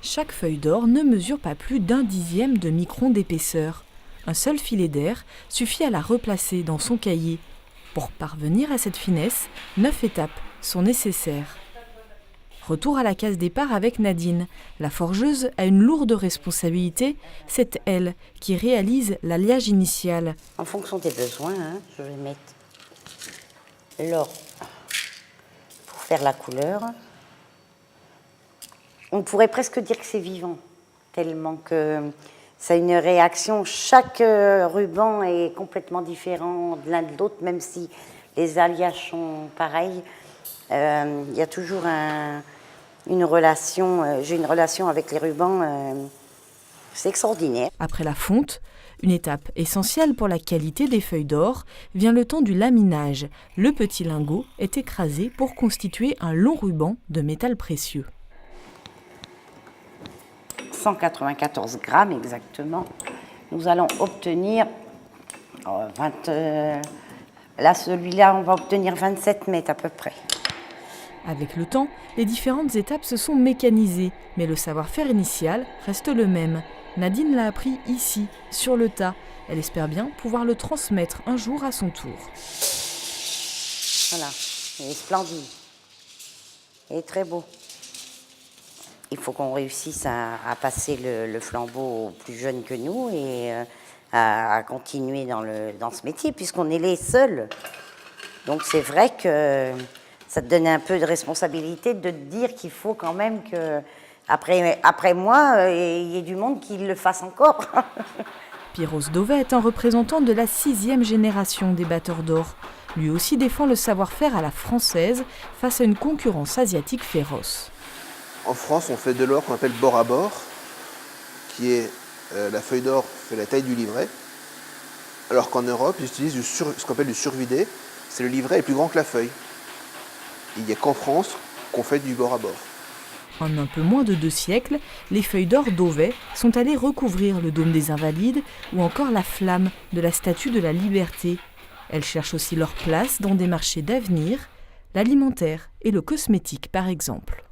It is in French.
Chaque feuille d'or ne mesure pas plus d'1/10 de micron d'épaisseur. Un seul filet d'air suffit à la replacer dans son cahier. Pour parvenir à cette finesse, 9 étapes sont nécessaires. Retour à la case départ avec Nadine. La forgeuse a une lourde responsabilité. C'est elle qui réalise l'alliage initial. En fonction des besoins, je vais mettre l'or pour faire la couleur. On pourrait presque dire que c'est vivant, tellement que ça a une réaction. Chaque ruban est complètement différent de l'un de l'autre, même si les alliages sont pareils. Il y a toujours une relation, j'ai une relation avec les rubans, c'est extraordinaire. Après la fonte, une étape essentielle pour la qualité des feuilles d'or, vient le temps du laminage. Le petit lingot est écrasé pour constituer un long ruban de métal précieux. 194 grammes exactement. Nous allons obtenir, là celui-là on va obtenir 27 mètres à peu près. Avec le temps, les différentes étapes se sont mécanisées, mais le savoir-faire initial reste le même. Nadine l'a appris ici, sur le tas. Elle espère bien pouvoir le transmettre un jour à son tour. Voilà, il est splendide. Il est très beau. Il faut qu'on réussisse à passer le flambeau aux plus jeunes que nous et à continuer dans ce métier, puisqu'on est les seuls. Donc c'est vrai que ça te donne un peu de responsabilité de te dire qu'il faut quand même que, après moi, il y ait du monde qui le fasse encore. Piros Dauvet est un représentant de la 6e génération des batteurs d'or. Lui aussi défend le savoir-faire à la française face à une concurrence asiatique féroce. En France, on fait de l'or qu'on appelle bord à bord, qui est la feuille d'or fait la taille du livret, alors qu'en Europe, ils utilisent ce qu'on appelle du survidé, c'est le livret est plus grand que la feuille. Il n'y a qu'en France qu'on fait du bord à bord. En un peu moins de 2 siècles, les feuilles d'or Dauvet sont allées recouvrir le dôme des Invalides ou encore la flamme de la Statue de la Liberté. Elles cherchent aussi leur place dans des marchés d'avenir, l'alimentaire et le cosmétique par exemple.